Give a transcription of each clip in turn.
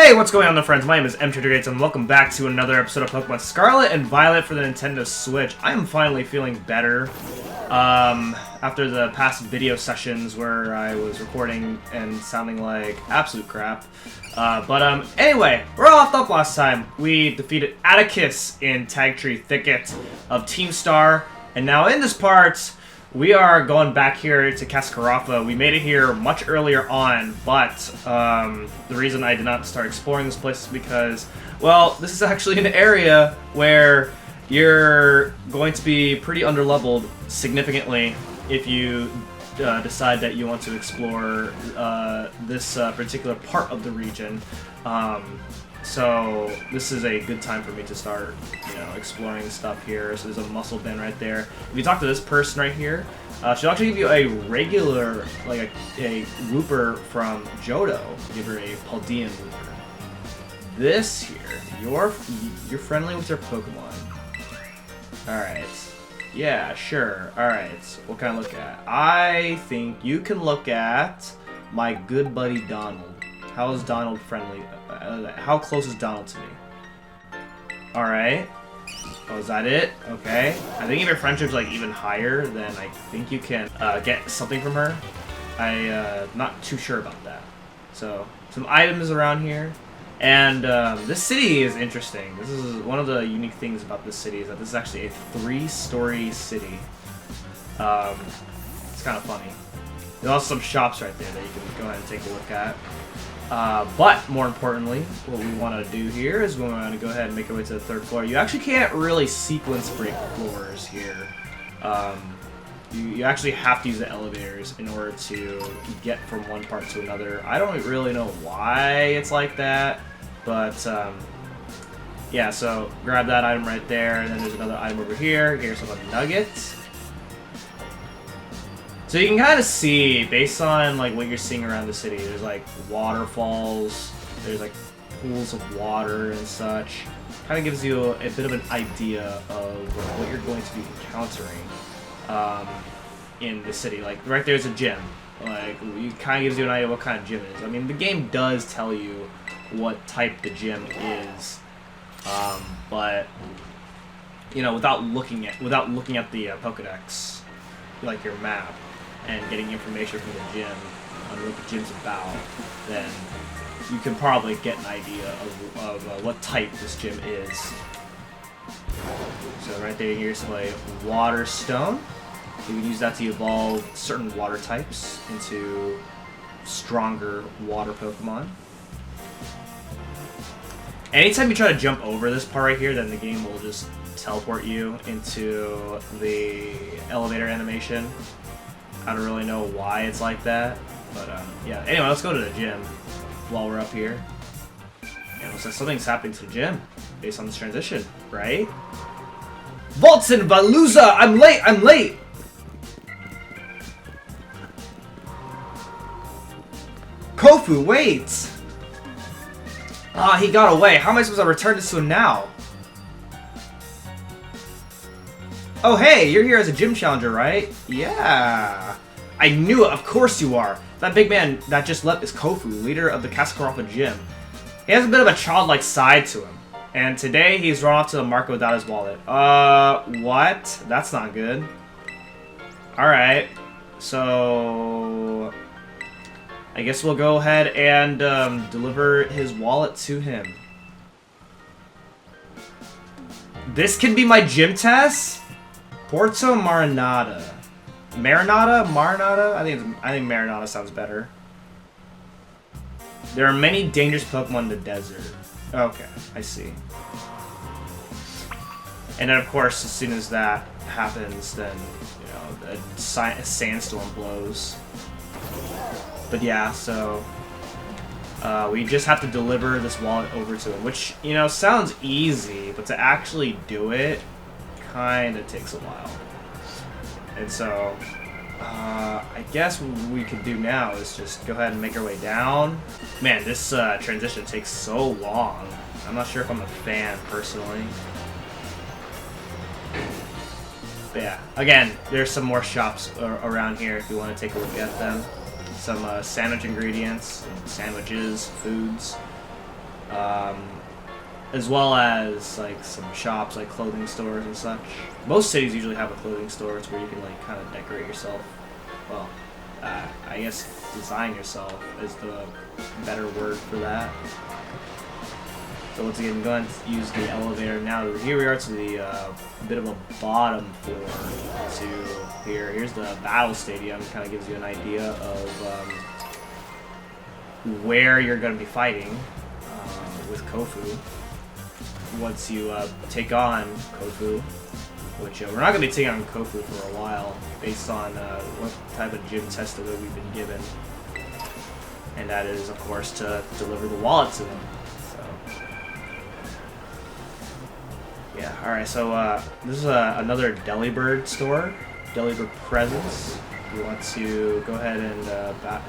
Hey, what's going on, friends? My name is MTraderGates, and welcome back to another episode of Pokemon Scarlet and Violet for the Nintendo Switch. I am finally feeling better after the past video sessions where I was recording and sounding like absolute crap. Anyway, we're all off last time. We defeated Atticus in Tag Tree Thicket of Team Star, and now in this part, we are going back here to Cascarrafa. We made it here much earlier on, but the reason I did not start exploring this place is because, well, this is actually an area where you're going to be pretty underleveled significantly if you decide that you want to explore this particular part of the region. So this is a good time for me to start, exploring stuff here. So there's a muscle bin right there. If you talk to this person right here, she'll actually give you a regular, like a Wooper from Johto. Give her a Paldean Wooper. This here, you're friendly with your Pokemon. All right. Yeah, sure. All right. What can I look at? I think you can look at my good buddy Donald. How is Donald friendly? How close is Donald to me? Alright. Oh, is that it? Okay. I think if your friendship's like even higher, then I think you can get something from her. I'm not too sure about that. So, some items around here. And this city is interesting. This is one of the unique things about this city is that this is actually a 3-story city. It's kind of funny. There's also some shops right there that you can go ahead and take a look at. But more importantly, what we want to do here is we want to go ahead and make our way to the 3rd floor. You actually can't really sequence break floors here. You actually have to use the elevators in order to get from one part to another. I don't really know why it's like that, but yeah, so grab that item right there, and then there's another item over here. Here's some nuggets. So you can kind of see, based on like what you're seeing around the city, there's like waterfalls, there's like pools of water and such. Kind of gives you a bit of an idea of what you're going to be encountering in the city. Like right there's a gym. Like it kind of gives you an idea of what kind of gym it is. I mean, the game does tell you what type the gym is, but without looking at the Pokedex, like your map, and getting information from the gym on what the gym's about, then you can probably get an idea of what type this gym is. So right there, here's a water stone. You can use that to evolve certain water types into stronger water Pokemon. Anytime you try to jump over this part right here, then the game will just teleport you into the elevator animation. I don't really know why it's like that, but yeah. Anyway, let's go to the gym while we're up here. And looks like something's happening to the gym based on this transition, right? Vaulten, Veluza! I'm late! Kofu, wait! Ah, he got away. How am I supposed to return this to him now? Oh, hey, you're here as a gym challenger, right? Yeah. I knew it. Of course you are. That big man that just left is Kofu, leader of the Cascarrafa gym. He has a bit of a childlike side to him. And today, he's run off to the market without his wallet. What? That's not good. Alright. So I guess we'll go ahead and deliver his wallet to him. This can be my gym test? Porto Marinata. Marinata? I think Marinata sounds better. There are many dangerous Pokemon in the desert. Okay, I see. And then, of course, as soon as that happens, then, a sandstorm blows. But yeah, so we just have to deliver this wallet over to him, which, sounds easy, but to actually do it kind of takes a while. And so, I guess what we could do now is just go ahead and make our way down. Man, this transition takes so long. I'm not sure if I'm a fan, personally. But yeah, again, there's some more shops around here if you want to take a look at them. Some sandwich ingredients, sandwiches, foods. as well as like some shops, like clothing stores and such. Most cities usually have a clothing store. It's where you can like kind of decorate yourself. Well, I guess design yourself is the better word for that. So once again, go ahead and use the elevator now. Here we are to the bit of a bottom floor to here. Here's the battle stadium. Kind of gives you an idea of where you're going to be fighting with Kofu. Once you take on Kofu, which we're not going to be taking on Kofu for a while, based on what type of gym test that we've been given. And that is, of course, to deliver the wallet to them. Yeah, alright, so this is another Delibird store, Delibird Presence. You want to go ahead and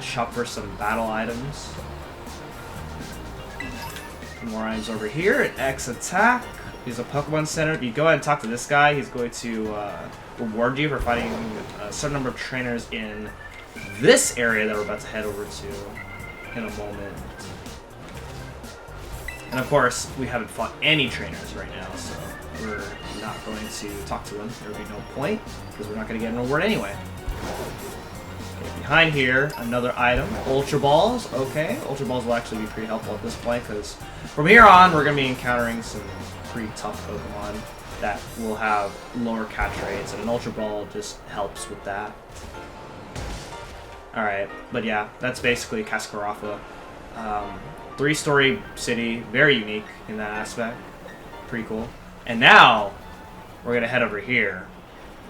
shop for some battle items. More items over here at X Attack. Here's a Pokemon Center. If you go ahead and talk to this guy, he's going to reward you for fighting a certain number of trainers in this area that we're about to head over to in a moment. And of course, we haven't fought any trainers right now, so we're not going to talk to them. There will be no point, because we're not going to get an reward anyway. Okay, behind here, another item, Ultra Balls. Okay, Ultra Balls will actually be pretty helpful at this point, because from here on, we're going to be encountering some pretty tough Pokemon that will have lower catch rates, and an Ultra Ball just helps with that. Alright, but yeah, that's basically Cascarrafa. 3-story city, very unique in that aspect. Pretty cool. And now, we're going to head over here.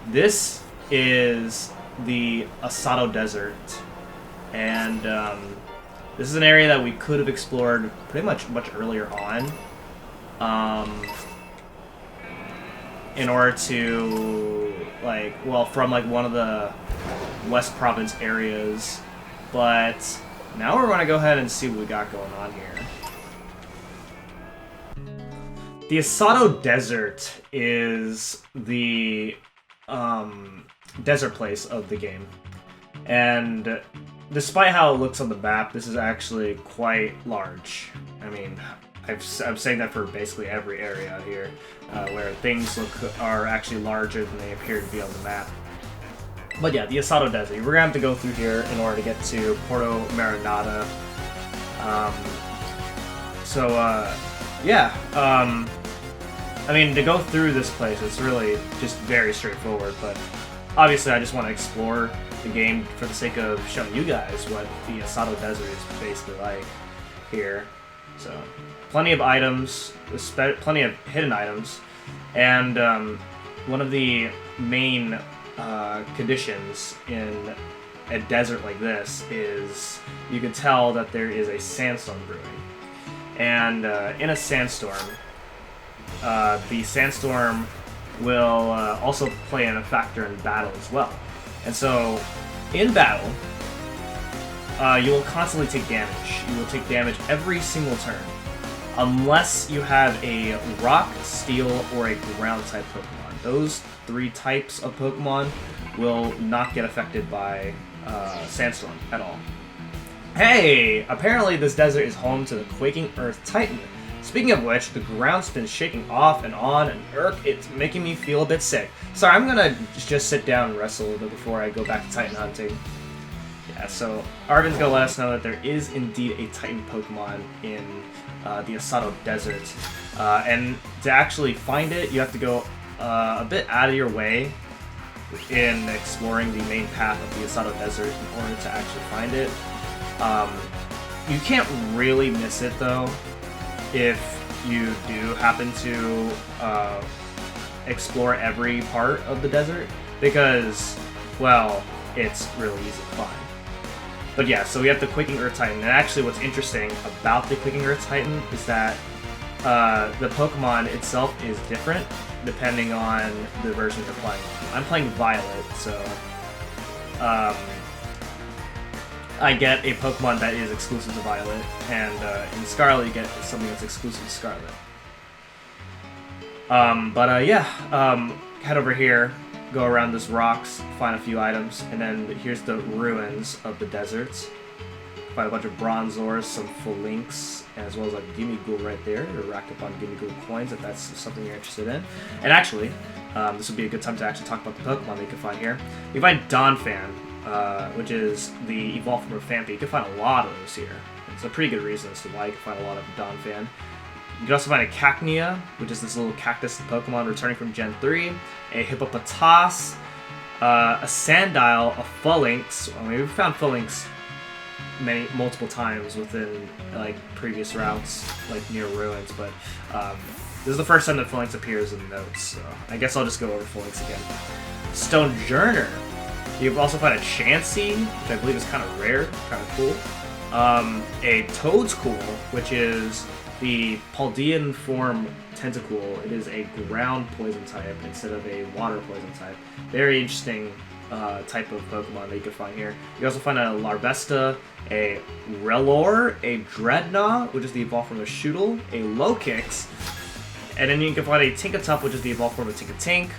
This is the Asado Desert. And this is an area that we could have explored pretty much earlier on. In order to, like, well, from like one of the West Province areas. But now we're going to go ahead and see what we got going on here. The Asado Desert is the desert place of the game. And despite how it looks on the map, this is actually quite large. I mean, I'm saying that for basically every area here, where things are actually larger than they appear to be on the map. But yeah, the Asado Desert. We're gonna have to go through here in order to get to Porto Marinada. I mean, to go through this place, it's really just very straightforward. But obviously, I just want to explore the game for the sake of showing you guys what the Asado Desert is basically like here. So, plenty of items, plenty of hidden items, and one of the main conditions in a desert like this is you can tell that there is a sandstorm brewing. And in a sandstorm, the sandstorm will also play a factor in battle as well. And so, in battle, you will constantly take damage. You will take damage every single turn, unless you have a rock, steel, or a ground type Pokemon. Those 3 types of Pokemon will not get affected by Sandstorm at all. Hey! Apparently this desert is home to the Quaking Earth Titan. Speaking of which, the ground's been shaking off and on, and it's making me feel a bit sick. Sorry, I'm gonna just sit down and rest a little bit before I go back to Titan hunting. Yeah, so Arvin's gonna let us know that there is indeed a Titan Pokemon in the Asado Desert. And to actually find it, you have to go a bit out of your way in exploring the main path of the Asado Desert in order to actually find it. You can't really miss it though if you do happen to explore every part of the desert, because, well, it's really easy to find. But yeah, so we have the Quaking Earth Titan, and actually what's interesting about the Quaking Earth Titan is that the Pokemon itself is different depending on the version you're playing. I'm playing Violet, so I get a Pokemon that is exclusive to Violet, and in Scarlet you get something that's exclusive to Scarlet. Head over here, go around these rocks, find a few items, and then here's the ruins of the deserts. find a bunch of Bronzors, some Phalanx, as well as a Gimmighoul right there. Or racked up on Gimmighoul coins if that's something you're interested in. And actually, this would be a good time to actually talk about the Pokemon that you can find here. You find Donphan, which is the evolved form of Phanpy. You can find a lot of those here. It's a pretty good reason as to why you can find a lot of Donphan. You can also find a Cacnea, which is this little cactus Pokemon returning from Gen 3, a Hippopotas, a Sandile, a Phalanx. I mean, we've found Phalanx multiple times within like previous routes, like near ruins, but this is the first time that Phalanx appears in the notes, so I guess I'll just go over Phalanx again. Stonejourner. You can also find a Chansey, which I believe is kind of rare, kind of cool. A Toadscool, which is the Paldean form Tentacool. It is a ground poison type instead of a water poison type. Very interesting type of Pokemon that you can find here. You also find a Larvesta, a Relor, a Dreadnought, which is the evolved form of Shootle, a Lokix, and then you can find a Tinkatuff, which is the evolved form of Tinkatink,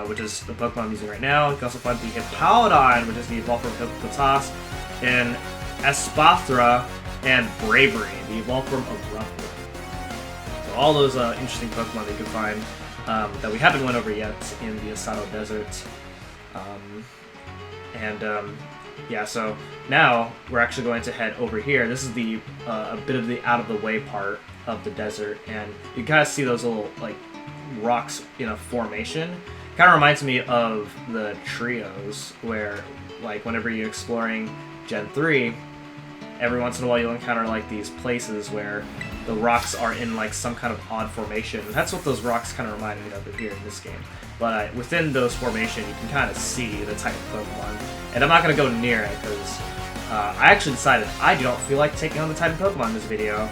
which is the Pokemon I'm using right now. You can also find the Hippowdon, which is the evolved form of Hippopotas, and Espathra, and Bravery, the evolved form of Ruffle. So all those interesting Pokemon that you can find that we haven't went over yet in the Asado Desert. Yeah, so now we're actually going to head over here. This is the a bit of the out of the way part of the desert, and you kind of see those little like rocks in a formation. Kind of reminds me of the trios, where like whenever you're exploring Gen 3, every once in a while you'll encounter like these places where the rocks are in like some kind of odd formation. And that's what those rocks kind of remind me of here in this game. But within those formation, you can kind of see the type of Pokemon. And I'm not going to go near it because I actually decided I don't feel like taking on the type of Pokemon in this video.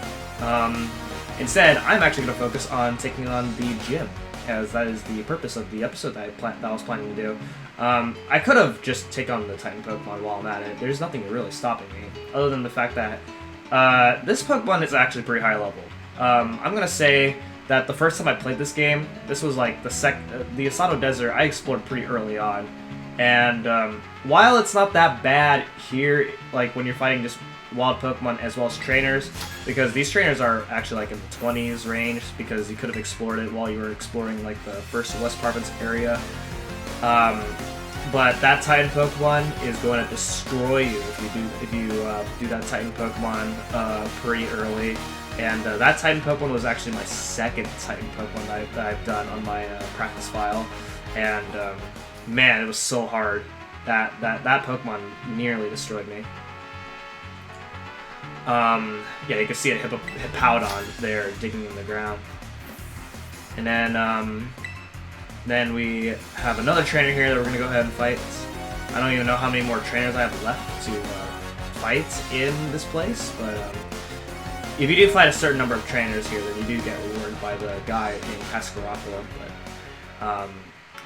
Instead, I'm actually going to focus on taking on the gym, as that is the purpose of the episode that I was planning to do. I could have just taken on the Titan Pokemon while I'm at it. There's nothing really stopping me, other than the fact that this Pokemon is actually pretty high level. I'm going to say that the first time I played this game, this was like the Asado Desert, I explored pretty early on. And while it's not that bad here, like when you're fighting just wild Pokemon as well as trainers, because these trainers are actually like in the 20s range, because you could have explored it while you were exploring like the first West Province area. But that Titan Pokemon is going to destroy you if you do that Titan Pokemon pretty early. And that Titan Pokemon was actually my second Titan Pokemon that I've done on my practice file. And man, it was so hard. That Pokemon nearly destroyed me. Yeah, you can see a Hippowdon there digging in the ground. And then we have another trainer here that we're going to go ahead and fight. I don't even know how many more trainers I have left to fight in this place, but if you do fight a certain number of trainers here, then you do get rewarded by the guy named Cascarrafa, but I'm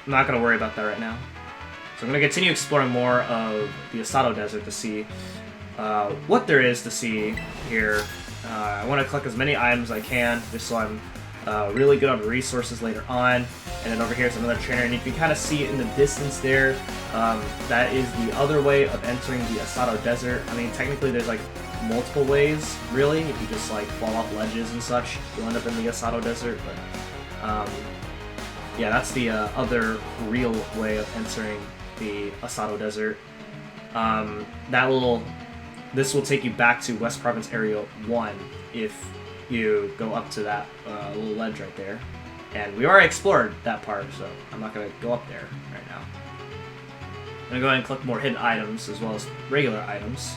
not going to worry about that right now. So I'm going to continue exploring more of the Asado Desert to see what there is to see here. I want to collect as many items as I can, just so I'm really good on resources later on. And then over here is another trainer, and you can kind of see it in the distance there. That is the other way of entering the Asado Desert. I mean, technically there's like multiple ways, really. If you just like fall off ledges and such, you'll end up in the Asado Desert. But yeah, that's the other real way of entering the Asado Desert. This will take you back to West Province Area 1 if you go up to that little ledge right there. And we already explored that part, so I'm not going to go up there right now. I'm going to go ahead and collect more hidden items as well as regular items,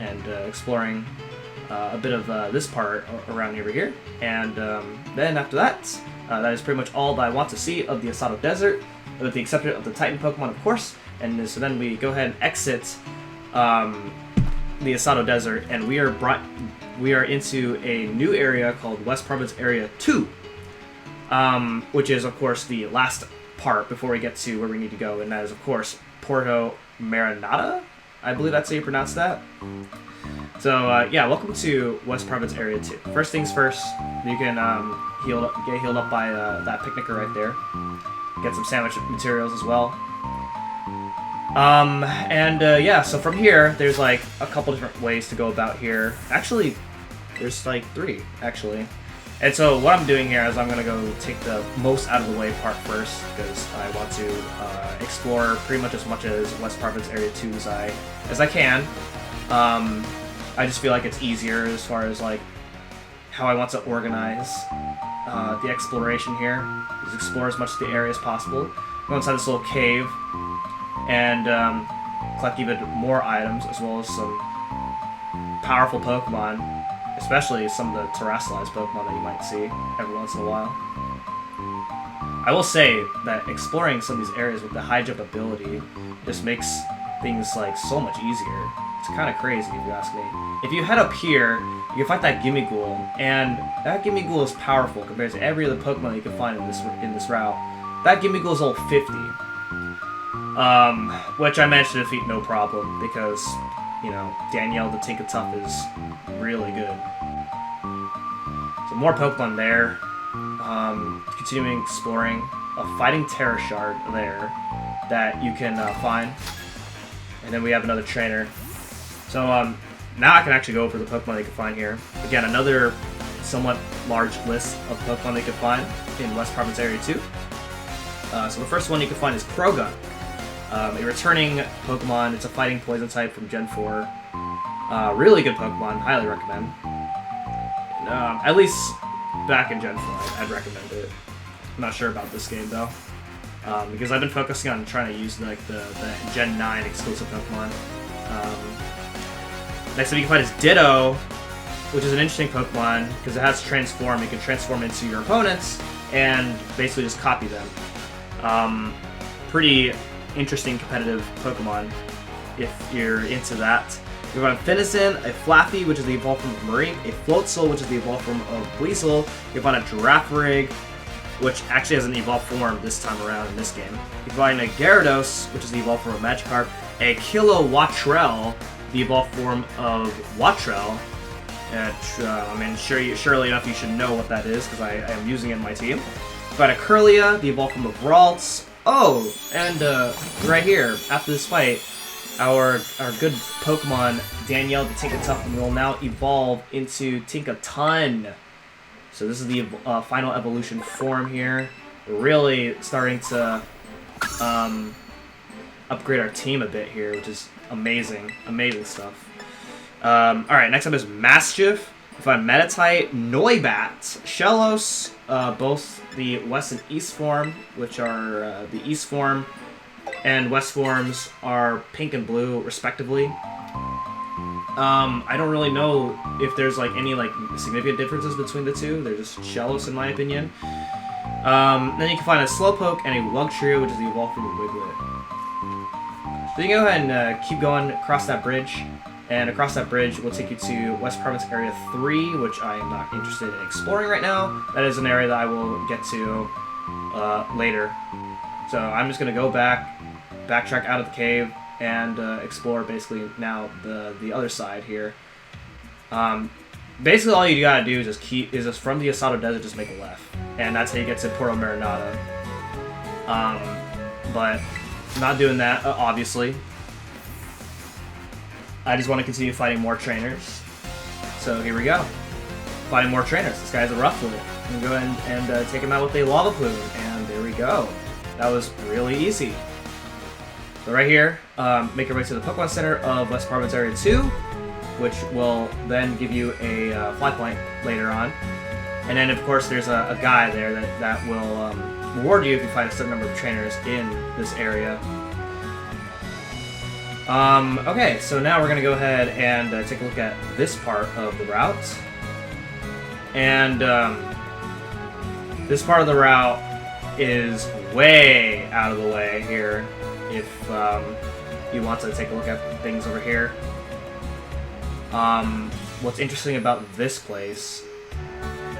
and exploring a bit of this part around over here. And then after that, that is pretty much all that I want to see of the Asado Desert, with the exception of the Titan Pokemon, of course. And so then we go ahead and exit the Asado Desert, and we are into a new area called West Province Area 2, which is of course the last part before we get to where we need to go, and that is of course Porto Marinata. I believe that's how you pronounce that. So yeah, welcome to West Province Area 2. First things first, you can get healed up by that picnicker right there. Get some sandwich materials as well. Yeah, so from here, there's like a couple different ways to go about here. Actually, there's like 3, actually. And so what I'm doing here is I'm going to go take the most out of the way part first, because I want to explore pretty much as West Province Area 2 as I can. I just feel like it's easier as far as like how I want to organize the exploration here. Just explore as much of the area as possible. Go inside this little cave and collect even more items, as well as some powerful Pokemon, especially some of the terrestrialized Pokemon that you might see every once in a while. I will say that exploring some of these areas with the high jump ability just makes things like so much easier. It's kind of crazy if you ask me. If you head up here, you can fight that Gimmighoul, and that Gimmighoul is powerful compared to every other Pokemon that you can find in this route. That Gimmighoul is level 50, which I managed to defeat no problem because, you know, Danielle the Tinkatuff is really good. So more Pokemon there. Continuing exploring. A Fighting Terra Shard there that you can find. And then we have another trainer. So now I can actually go over the Pokemon you can find here. Again, another somewhat large list of Pokemon that you can find in West Province Area 2. So the first one you can find is Krogan. A returning Pokemon. It's a fighting poison type from Gen 4. Really good Pokemon. Highly recommend. At least back in Gen 4, I'd recommend it. I'm not sure about this game though, because I've been focusing on trying to use like the Gen 9 exclusive Pokemon. Next up you can find is Ditto, which is an interesting Pokemon because it has Transform. You can transform into your opponents and basically just copy them. Pretty interesting competitive Pokemon if you're into that. You have a Finizen, a Flaffy, which is the evolved form of Mareep, a Floatzel, which is the evolved form of Weasel. You have a Girafarig, which actually has an evolved form this time around in this game. You can find a Gyarados, which is the evolved form of Magikarp, a Kilowattrel, the evolved form of Wattrel. I mean, surely enough, you should know what that is because I am using it in my team. You find a Kirlia, the evolved form of Ralts. Oh, and right here, after this fight, our good Pokemon, Danielle the Tinkatuff, will now evolve into Tinkaton. So this is the final evolution form here. We're really starting to upgrade our team a bit here, which is amazing. Amazing stuff. Alright, next up is Mastiff. We find Meditite, Noibat, Shellos, both the West and East form, which are the East form and West forms are pink and blue, respectively. I don't really know if there's like any like significant differences between the two. They're just Shellos in my opinion. Then you can find a Slowpoke and a Wugtrio, which is the evolved form of Wiglet. So you can go ahead and keep going across that bridge, and across that bridge will take you to West Province Area 3, which I am not interested in exploring right now. That is an area that I will get to later. So I'm just gonna go backtrack out of the cave, and explore basically now the other side here. Basically all you gotta do is just from the Asado Desert just make a left, and that's how you get to Puerto Marinada. But I'm not doing that, obviously. I just want to continue fighting more trainers. So here we go. Fighting more trainers. This guy's a Rufflet. I'm gonna go ahead and take him out with a Lava Plume, and there we go. That was really easy. So right here, make your way to the Pokemon Center of West Province Area 2, which will then give you a fly point later on. And then, of course, there's a guy there that will reward you if you find a certain number of trainers in this area. Okay, so now we're going to go ahead and take a look at this part of the route. And this part of the route is way out of the way here. If you want to take a look at things over here. What's interesting about this place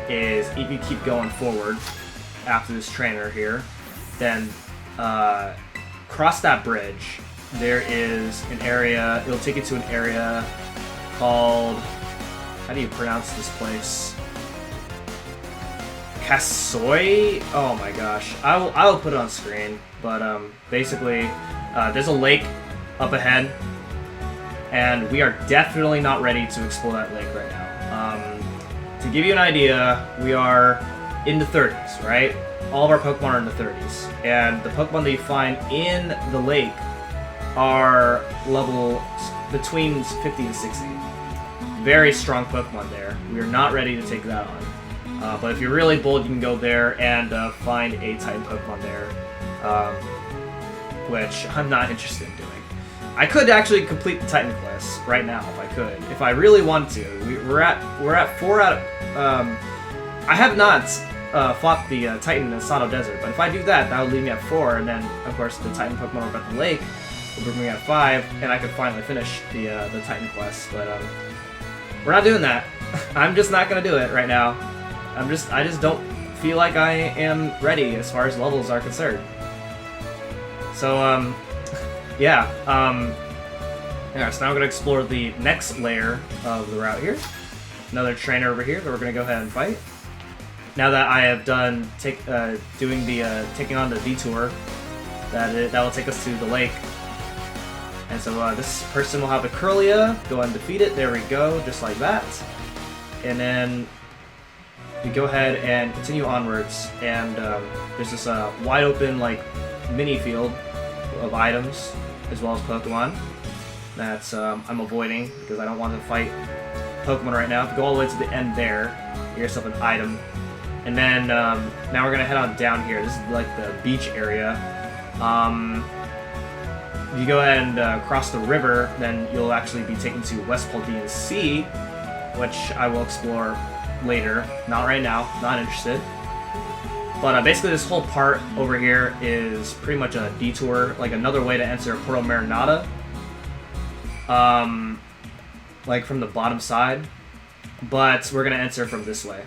is if you keep going forward after this trainer here, then cross that bridge, there is an area, it'll take you to an area called, how do you pronounce this place? Kasoi? Oh my gosh. I will put it on screen, but basically there's a lake up ahead, and we are definitely not ready to explore that lake right now. To give you an idea, we are in the 30s, right? All of our Pokemon are in the 30s, and the Pokemon that you find in the lake are level between 50 and 60. Very strong Pokemon there. We are not ready to take that on. But if you're really bold, you can go there and find a Titan Pokemon there, which I'm not interested in doing. I could actually complete the Titan quest right now if I could, if I really want to. We're at 4 out of. I have not fought the Titan in Sato Desert, but if I do that, that would leave me at 4, and then of course the Titan Pokemon over at the lake will bring me at 5, and I could finally finish the Titan quest. But we're not doing that. I'm just not gonna do it right now. I just don't feel like I am ready as far as levels are concerned. So yeah. Yeah. So now I'm gonna explore the next layer of the route here. Another trainer over here that we're gonna go ahead and fight. Now that I have done taking on the detour, that will take us to the lake. And so this person will have a Curlia. Go ahead and defeat it. There we go, just like that. And then we go ahead and continue onwards. And there's this wide open like mini field of items as well as Pokemon that I'm avoiding because I don't want to fight Pokemon right now. If you go all the way to the end there, you get yourself an item. And then now we're gonna head on down here. This is like the beach area. If you go ahead and cross the river, then you'll actually be taken to West Paldea Sea, which I will explore later. Not right now, not interested. But basically this whole part over here is pretty much a detour, like another way to enter Porto Marinata. Like from the bottom side. But we're gonna enter from this way.